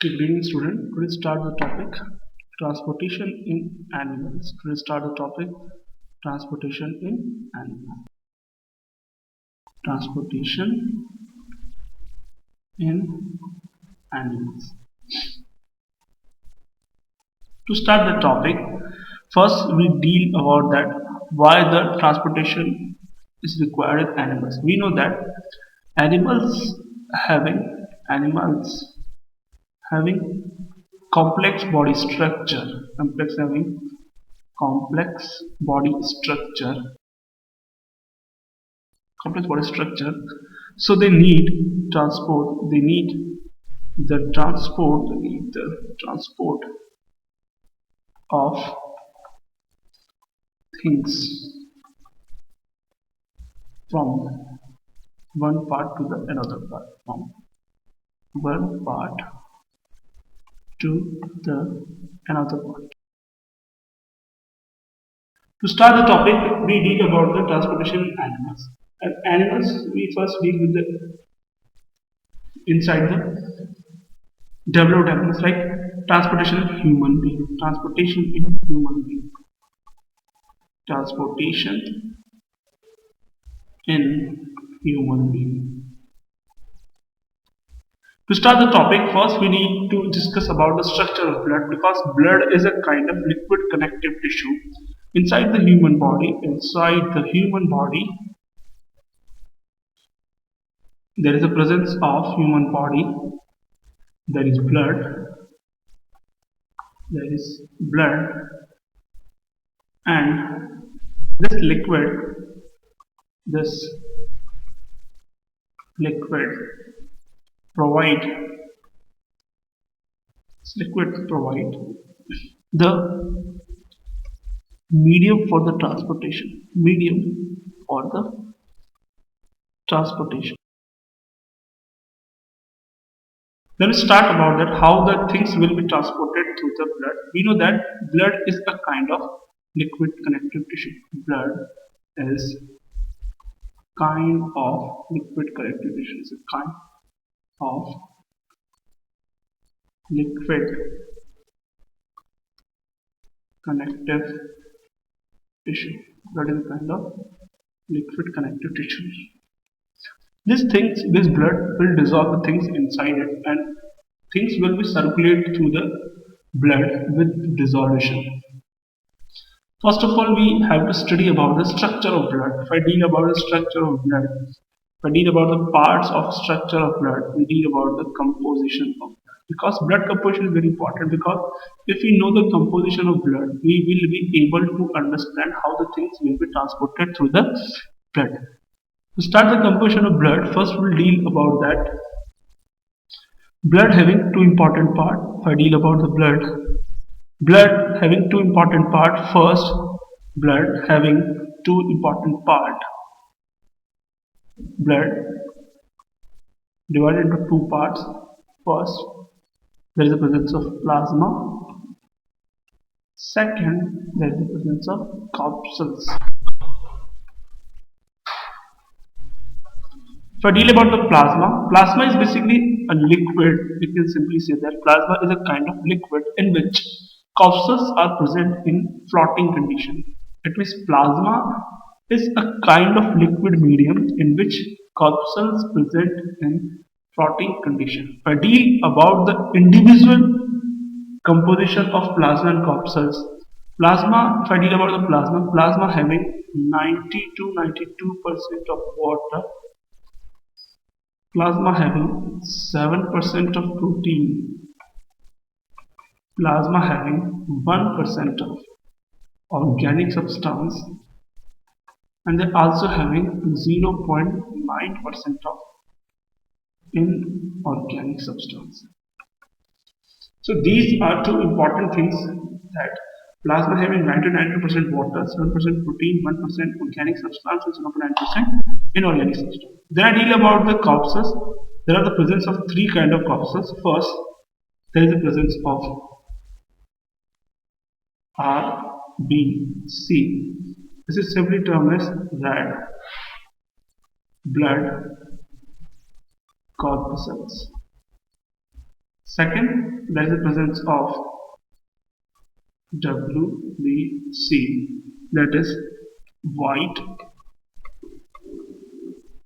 Good evening, student. Today start the topic transportation in animals. Today start the topic transportation in animals. Transportation in animals. To start the topic, first we deal about that why the transportation is required in animals. We know that animals animals having complex body structure, complex body structure complex body structure, so they need transport, they need the transport of things from one part to the another part, from one part to the another part. To start the topic, we deal about the transportation in animals. And animals, we first deal with the inside the developed animals, like transportation in human being, transportation in human being, transportation in human being. To start the topic, first we need to discuss about the structure of blood, because blood is a kind of liquid connective tissue inside the human body. Inside the human body, there is a presence of human body. There is blood. There is blood, and this liquid provide the medium for the transportation. Let us start about that how the things will be transported through the blood. We know that blood is a kind of liquid connective tissue. Blood is kind of liquid connective tissue. It's a kind of liquid connective tissue. Blood is a kind of liquid connective tissue. This blood will dissolve the things inside it, and things will be circulated through the blood with dissolution. First of all, we have to study about the structure of blood. If I deal about the structure of blood, if I deal about the parts of structure of blood, we deal about the composition of blood. Because blood composition is very important, because if we know the composition of blood, we will be able to understand how the things will be transported through the blood. To start the composition of blood, first we'll deal about that blood having two important parts. If I deal about the blood having two important parts. First, blood having two important parts. Blood divided into two parts. First, there is the presence of plasma. Second, there is the presence of corpuscles. If I deal about the plasma is basically a liquid. We can simply say that plasma is a kind of liquid in which corpuscles are present in floating condition. It means plasma is a kind of liquid medium in which corpuscles present in floating condition. If I deal about the individual composition of plasma and corpuscles, if I deal about the plasma having 90 to 92% of water, plasma having 7% of protein, plasma having 1% of organic substance, and they're also having 0.9% of inorganic substance. So these are two important things, that plasma having 99% water, 7% protein, 1% organic substance, and 0.9% inorganic substance. Then I deal about the corpuscles. There are the presence of three kind of corpuscles. First, there is the presence of RBC. This is simply termed as red blood corpuscles. Second, there is the presence of WBC, that is white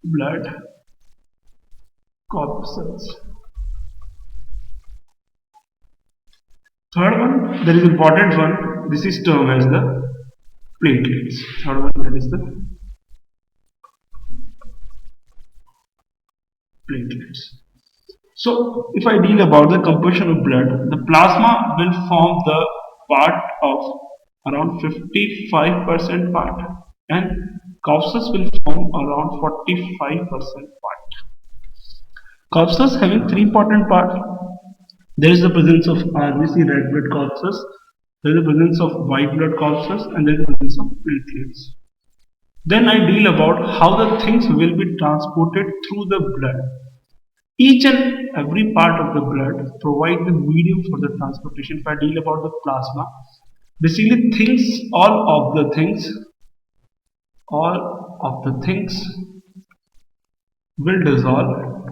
blood corpuscles. Third one, there is important one. This is termed as the platelets. Third one, that is the platelets. So, if I deal about the composition of blood, the plasma will form the part of around 55% part, and corpuscles will form around 45% part. Corpuscles having three important parts. There is the presence of RBC red blood corpuscles, there is the presence of white blood corpuscles, and there is the presence of platelets. Then I deal about how the things will be transported through the blood. Each and every part of the blood provide the medium for the transportation. If I deal about the plasma, basically all of the things will dissolve,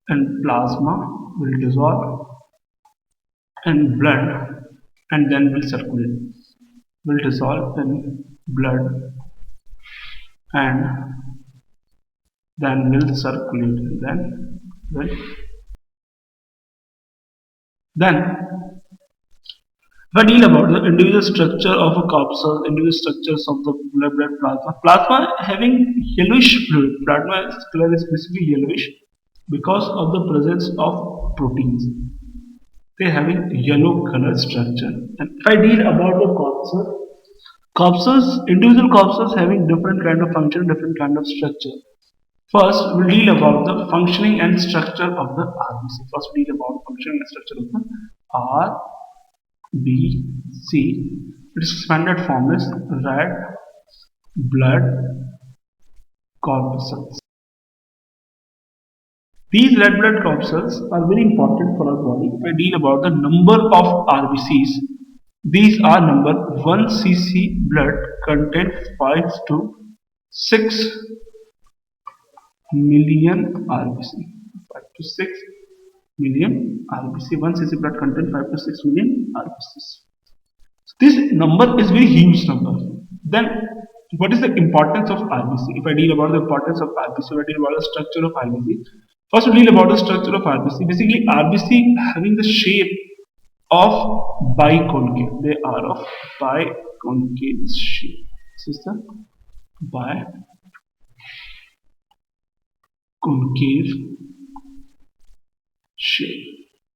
and plasma will dissolve and blood, and then will circulate, will dissolve in blood and then will circulate, then if I deal about the individual structure of a corpuscle, individual structures of the blood plasma having yellowish fluid. Plasma color is basically yellowish because of the presence of proteins. They having yellow color structure. And if I deal about the corpuscles, individual corpuscles having different kind of function, different kind of structure. First, we'll deal about the functioning and structure of the RBC. First, we'll deal about functioning and structure of the RBC. Its expanded form is red blood corpuscles. These red blood corpuscles are very important for our body. If I deal about the number of RBCs, these are number 1 cc blood contain 5 to 6 million RBC. 5 to 6 million RBC. 1 cc blood contain 5 to 6 million RBCs. So this number is very huge number. Then what is the importance of RBC? If I deal about the importance of RBC, if I deal about the structure of RBC, first we deal about the structure of RBC. Basically RBC having the shape of biconcave. They are of biconcave shape. This is the biconcave shape.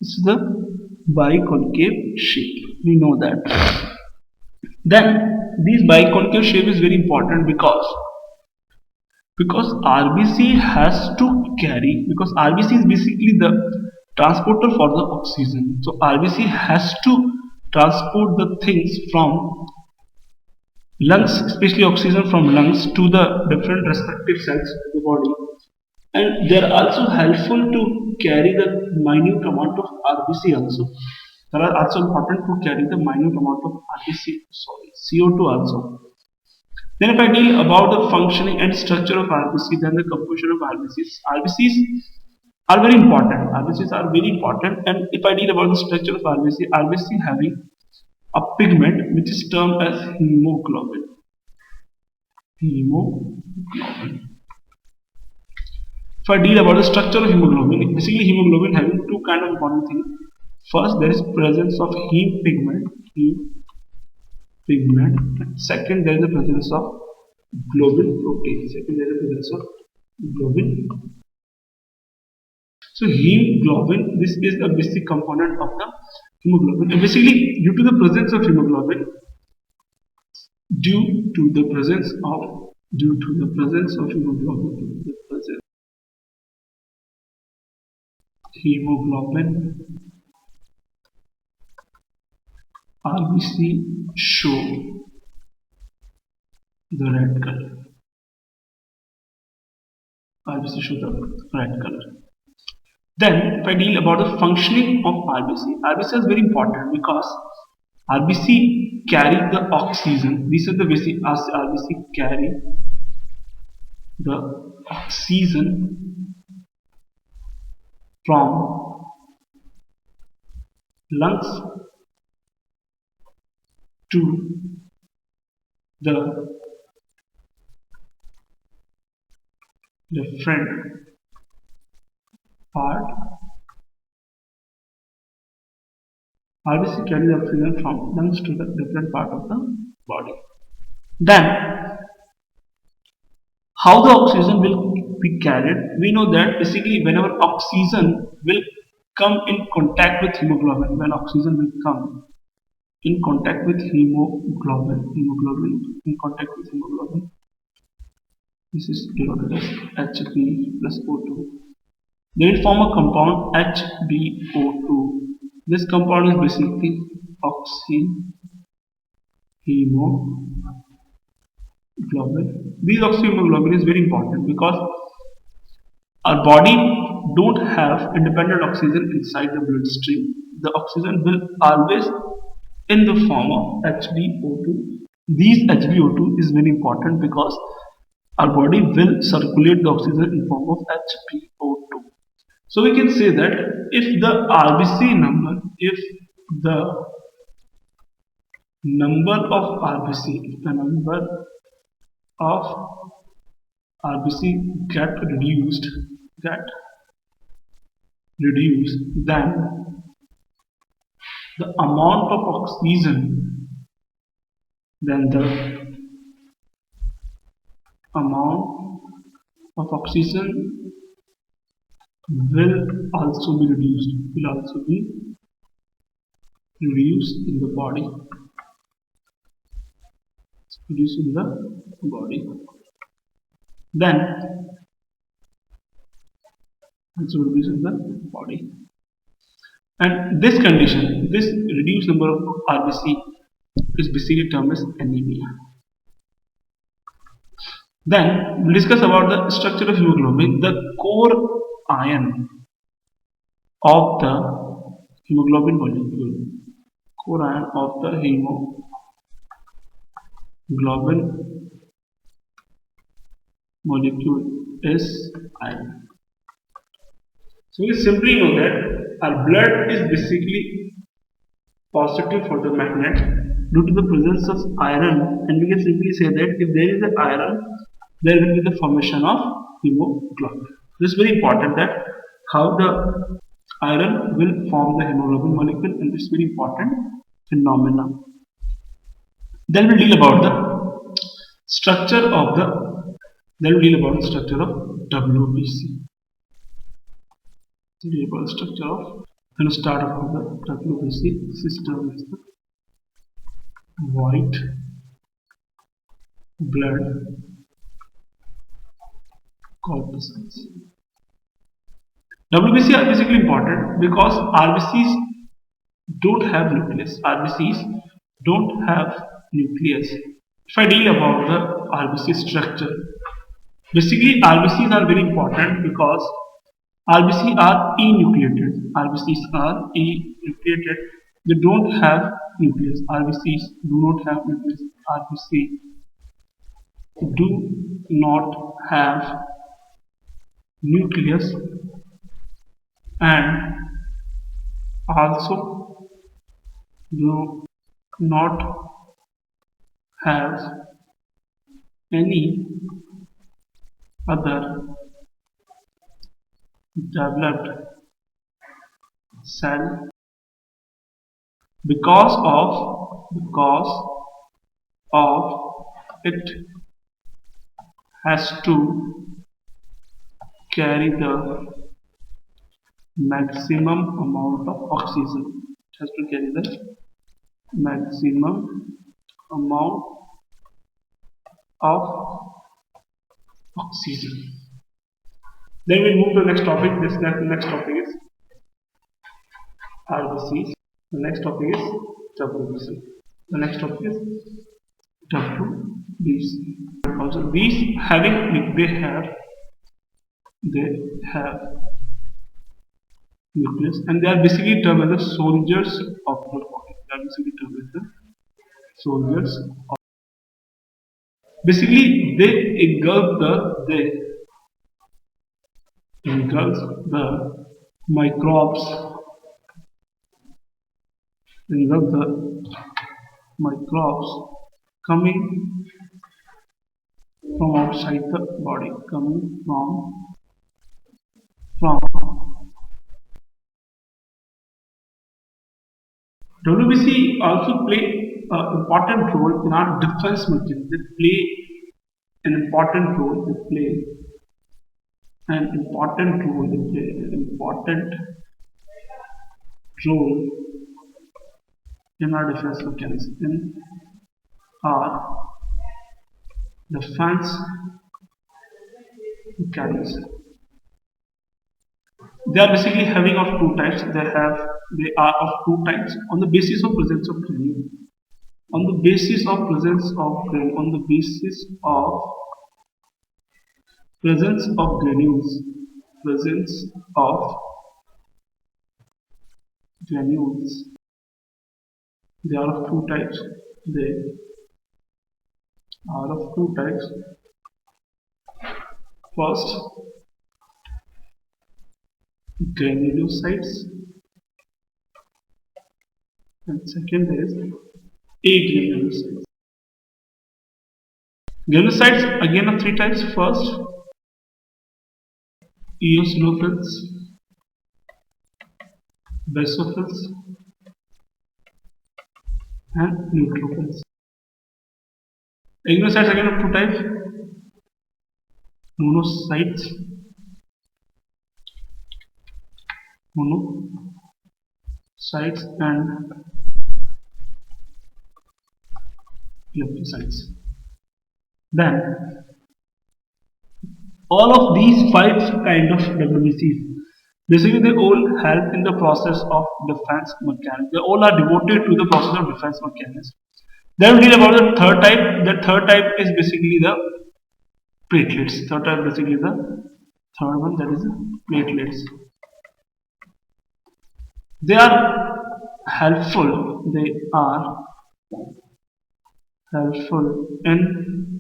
This is the biconcave shape. We know that. Then this biconcave shape is very important because RBC has to carry, because RBC is basically the transporter for the oxygen. So RBC has to transport the things from lungs, especially oxygen from lungs, to the different respective cells of the body. And they are also helpful to carry the minute amount of RBC also. They are also important to carry the minute amount of CO2 also. Then if I deal about the functioning and structure of RBC, then the composition of RBCs are very important. RBCs are very important. And if I deal about the structure of RBC having a pigment which is termed as hemoglobin. If I deal about the structure of hemoglobin, basically hemoglobin having two kind of important things. First, there is presence of heme pigment. Second, there is the presence of globin protein. So hemoglobin, this is the basic component of the hemoglobin. And basically, due to the presence of hemoglobin, RBC show the red color. Then, if I deal about the functioning of RBC is very important because RBC carry the oxygen. These are the basic RBC carry the oxygen from lungs to the different part. RBC carries oxygen from lungs to the different part of the body. Then, how the oxygen will be carried? We know that basically whenever oxygen will come in contact with hemoglobin, when oxygen will come in contact with hemoglobin in contact with hemoglobin, this is denoted as Hb plus O2. They will form a compound HbO2. This compound is basically oxyhemoglobin. This oxyhemoglobin is very important because our body don't have independent oxygen inside the bloodstream. The oxygen will always in the form of HbO2. These HbO2 is very important because our body will circulate the oxygen in form of HbO2. So we can say that if the RBC number, if the number of RBC, if the number of RBC get reduced, then the amount of oxygen, then the amount of oxygen will also be reduced in the body, then also reduced in the body. And this condition, this reduced number of RBC is basically termed as anemia. Then we'll discuss about the structure of hemoglobin. The core ion of the hemoglobin molecule, is iron. So we simply know that our blood is basically positive for the magnet due to the presence of iron, and we can simply say that if there is an iron, there will be the formation of hemoglobin. This is very important, that how the iron will form the hemoglobin molecule, and this is very important phenomena. Then we'll deal about the structure of WBC. Then start off with the WBC system is the white blood corpuscles. WBC are basically important because RBCs don't have nucleus. If I deal about the RBC structure, basically RBCs are very important because RBCs are enucleated. They don't have nucleus. RBCs do not have nucleus. RBC do not have nucleus and also do not have any other developed cell because of it has to carry the maximum amount of oxygen. It has to carry the maximum amount of oxygen. Then we move to the next topic. The next topic is RBCs. The next topic is WBC. The next topic is WBC. Also, these they have nucleus, and they are basically termed as the soldiers of the body. Basically, they engulf the, microbes and you have the microbes coming from outside the body, coming from WBC also play an important role in our defense mechanism. They play an important role. They play an important role. They play an important role in our defense mechanism. In our defense mechanism. They are basically having of two types. They are of two types on the basis of presence of granule. On the basis of presence of granule, on the basis of presence of granules, presence of granules. They are of two types. They are of two types. First, granulocytes, and second is agranulocytes. Granulocytes again of three types. First, eosinophils, basophils, and neutrophils. Granulocytes again of two types. Monocytes, and lymphocytes. Then all of these five kind of WBCs basically they all help in the process of defense mechanism. They all are devoted to the process of defense mechanism. Then we deal about the third type. The third type is basically the platelets. Third type basically the third one, that is platelets. They are helpful. They are helpful in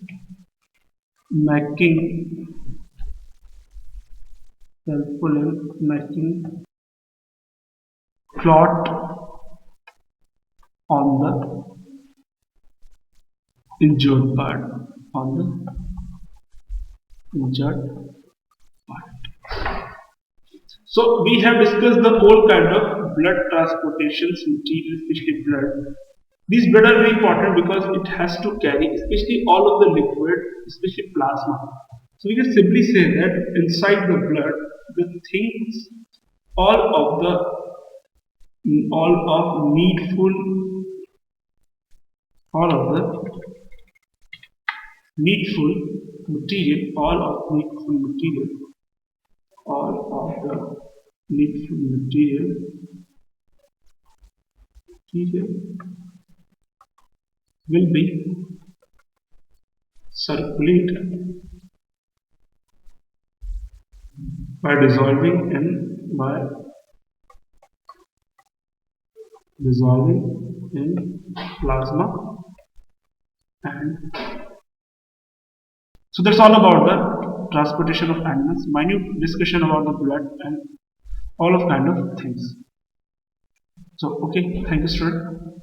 making clot on the injured part. On the injured part. So we have discussed the whole kind of blood transportations material, especially blood. These blood are very important because it has to carry, especially all of the liquid, especially plasma. So we can simply say that inside the blood, the things, all of needful material, all of the needful material will be circulated by dissolving in plasma. And so that's all about the transportation of animals, minute discussion about the blood and all of kind of things. So okay, thank you, student.